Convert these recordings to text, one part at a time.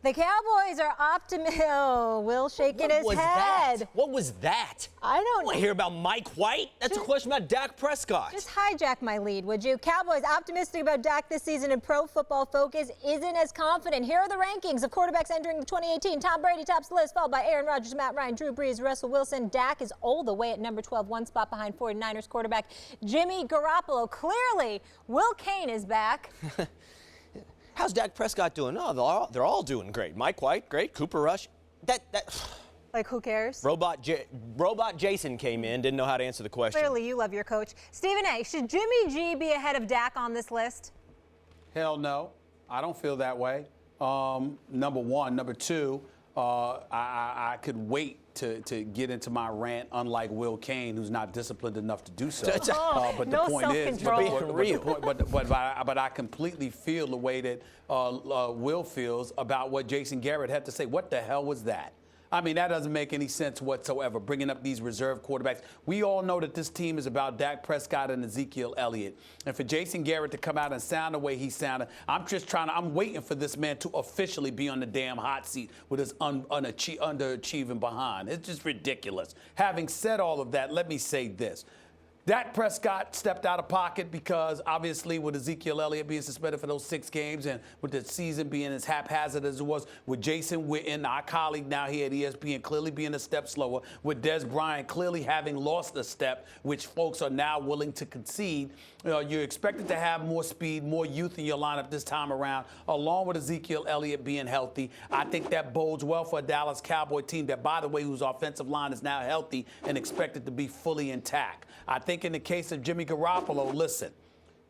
The Cowboys are optimistic. Oh, Will shaking his head. What was that? I don't want to hear about Mike White. That's a question about Dak Prescott. Just hijack my lead, would you? Cowboys optimistic about Dak this season, and Pro Football Focus isn't as confident. Here are the rankings of quarterbacks entering 2018. Tom Brady tops the list, followed by Aaron Rodgers, Matt Ryan, Drew Brees, Russell Wilson. Dak is all the way at number 12, one spot behind 49ers quarterback Jimmy Garoppolo. Clearly, Will Cain is back. How's Dak Prescott doing? Oh, they're all doing great. Mike White, great. Cooper Rush. Like, who cares? Robot Jason came in, didn't know how to answer the question. Clearly, you love your coach. Stephen A., should Jimmy G be ahead of Dak on this list? Hell no. I don't feel that way. Number one. Number two, I could wait to get into my rant, unlike Will Cain, who's not disciplined enough to do so. But no the point is, but I completely feel the way that Will feels about what Jason Garrett had to say. What the hell was that? I mean, that doesn't make any sense whatsoever, bringing up these reserve quarterbacks. We all know that this team is about Dak Prescott and Ezekiel Elliott. And for Jason Garrett to come out and sound the way he sounded, I'm waiting for this man to officially be on the damn hot seat with his underachieving behind. It's just ridiculous. Having said all of that, let me say this. Dak Prescott stepped out of pocket because, obviously, with Ezekiel Elliott being suspended for those 6 games and with the season being as haphazard as it was, with Jason Witten, our colleague now here at ESPN, clearly being a step slower, with Des Bryant clearly having lost a step, which folks are now willing to concede. You're expected to have more speed, more youth in your lineup this time around, along with Ezekiel Elliott being healthy. I think that bodes well for a Dallas Cowboy team that, by the way, whose offensive line is now healthy and expected to be fully intact. I think in the case of Jimmy Garoppolo, listen,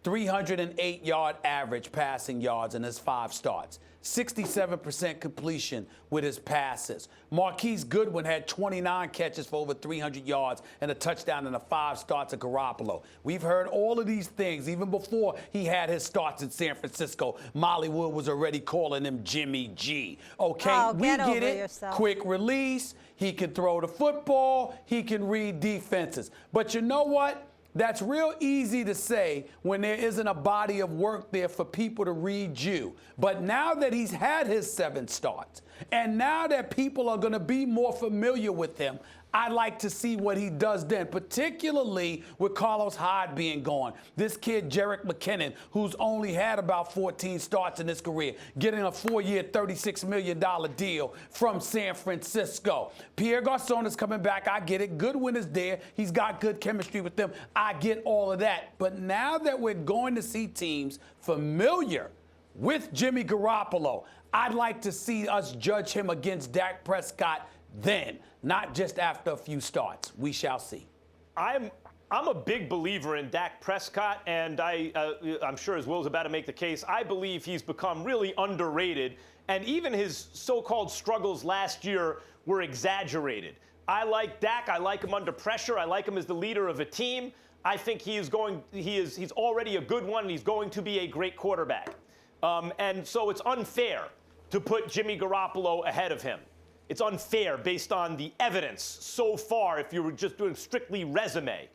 308-yard average passing yards in his 5 starts, 67% completion with his passes. Marquise Goodwin had 29 catches for over 300 yards and a touchdown in the 5 starts of Garoppolo. We've heard all of these things even before he had his starts in San Francisco. Molly Wood was already calling him Jimmy G. Okay, oh, we get it. Yourself. Quick release. He can throw the football. He can read defenses. But you know what? That's real easy to say when there isn't a body of work there for people to read you. But now that he's had his 7 starts, and now that people are going to be more familiar with him, I'd like to see what he does then, particularly with Carlos Hyde being gone. This kid, Jerick McKinnon, who's only had about 14 starts in his career, getting a 4-year, $36 million deal from San Francisco. Pierre Garçon is coming back. I get it. Goodwin is there. He's got good chemistry with them. I get all of that. But now that we're going to see teams familiar with Jimmy Garoppolo, I'd like to see us judge him against Dak Prescott then, not just after a few starts. We shall see. I'm a big believer in Dak Prescott, and I'm sure as Will's about to make the case, I believe he's become really underrated, and even his so-called struggles last year were exaggerated. I like Dak. I like him under pressure. I like him as the leader of a team. I think he's already a good one, and he's going to be a great quarterback. And so it's unfair to put Jimmy Garoppolo ahead of him. It's unfair based on the evidence so far if you were just doing strictly resume.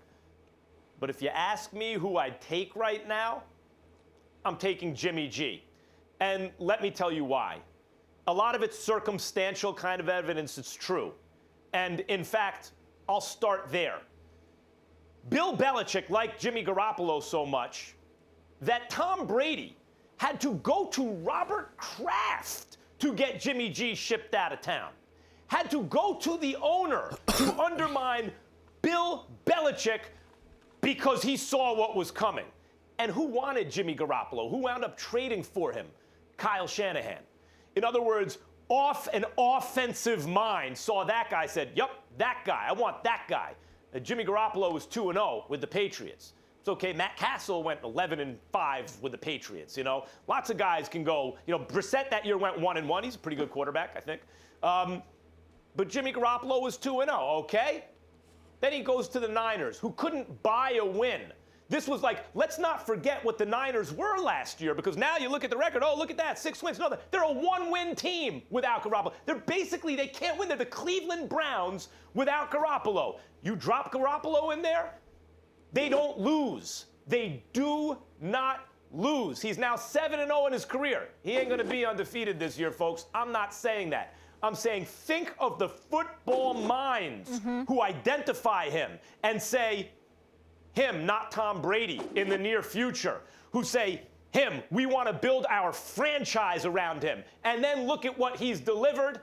But if you ask me who I'd take right now, I'm taking Jimmy G. And let me tell you why. A lot of it's circumstantial kind of evidence, it's true. And in fact, I'll start there. Bill Belichick liked Jimmy Garoppolo so much that Tom Brady had to go to Robert Kraft to get Jimmy G shipped out of town. Had to go to the owner to undermine Bill Belichick because he saw what was coming. And who wanted Jimmy Garoppolo? Who wound up trading for him? Kyle Shanahan. In other words, an offensive mind saw that guy, said, yup, that guy, I want that guy. Jimmy Garoppolo was 2-0 with the Patriots. It's okay, Matt Castle went 11-5 with the Patriots, you know. Lots of guys can go, you know, Brissett that year went 1-1. He's a pretty good quarterback, I think. But Jimmy Garoppolo was 2-0, okay? Then he goes to the Niners, who couldn't buy a win. This was like, let's not forget what the Niners were last year, because now you look at the record, oh, look at that, 6 wins. No, they're a 1-win team without Garoppolo. They can't win. They're the Cleveland Browns without Garoppolo. You drop Garoppolo in there, they don't lose. They do not lose. He's now 7-0 in his career. He ain't going to be undefeated this year, folks. I'm not saying that. I'm saying think of the football minds who identify him and say, him, not Tom Brady, in the near future, who say, him, we want to build our franchise around him. And then look at what he's delivered.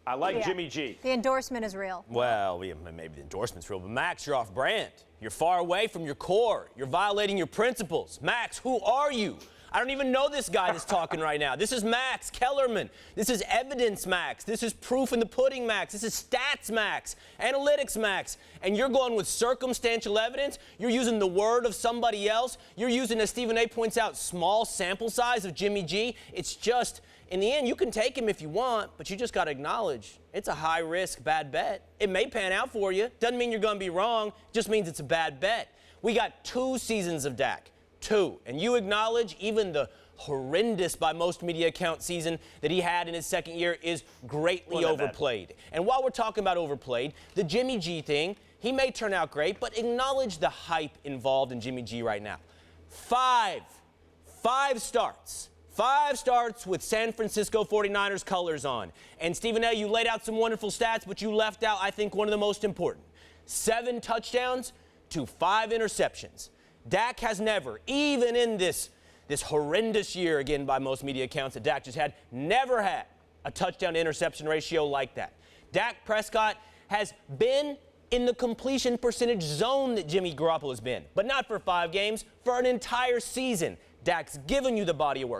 I like Jimmy G. The endorsement is real. Well, maybe the endorsement's real, but Max, you're off brand. You're far away from your core. You're violating your principles. Max, who are you? I don't even know this guy that's talking right now. This is Max Kellerman. This is evidence Max. This is proof in the pudding Max. This is stats Max, analytics Max. And you're going with circumstantial evidence. You're using the word of somebody else. You're using, as Stephen A. points out, small sample size of Jimmy G. It's just, in the end, you can take him if you want, but you just got to acknowledge it's a high-risk, bad bet. It may pan out for you. Doesn't mean you're going to be wrong. It just means it's a bad bet. We got 2 seasons of Dak. 2. And you acknowledge even the horrendous, by most media account, season that he had in his second year is greatly overplayed. And while we're talking about overplayed, the Jimmy G thing, he may turn out great, but acknowledge the hype involved in Jimmy G right now. 5 starts. 5 starts with San Francisco 49ers colors on. And Stephen A., you laid out some wonderful stats, but you left out, I think, one of the most important. 7 touchdowns to 5 interceptions. Dak has never, even in this horrendous year, again, by most media accounts that Dak just had, never had a touchdown-to-interception ratio like that. Dak Prescott has been in the completion percentage zone that Jimmy Garoppolo has been, but not for 5 games, for an entire season. Dak's given you the body of work.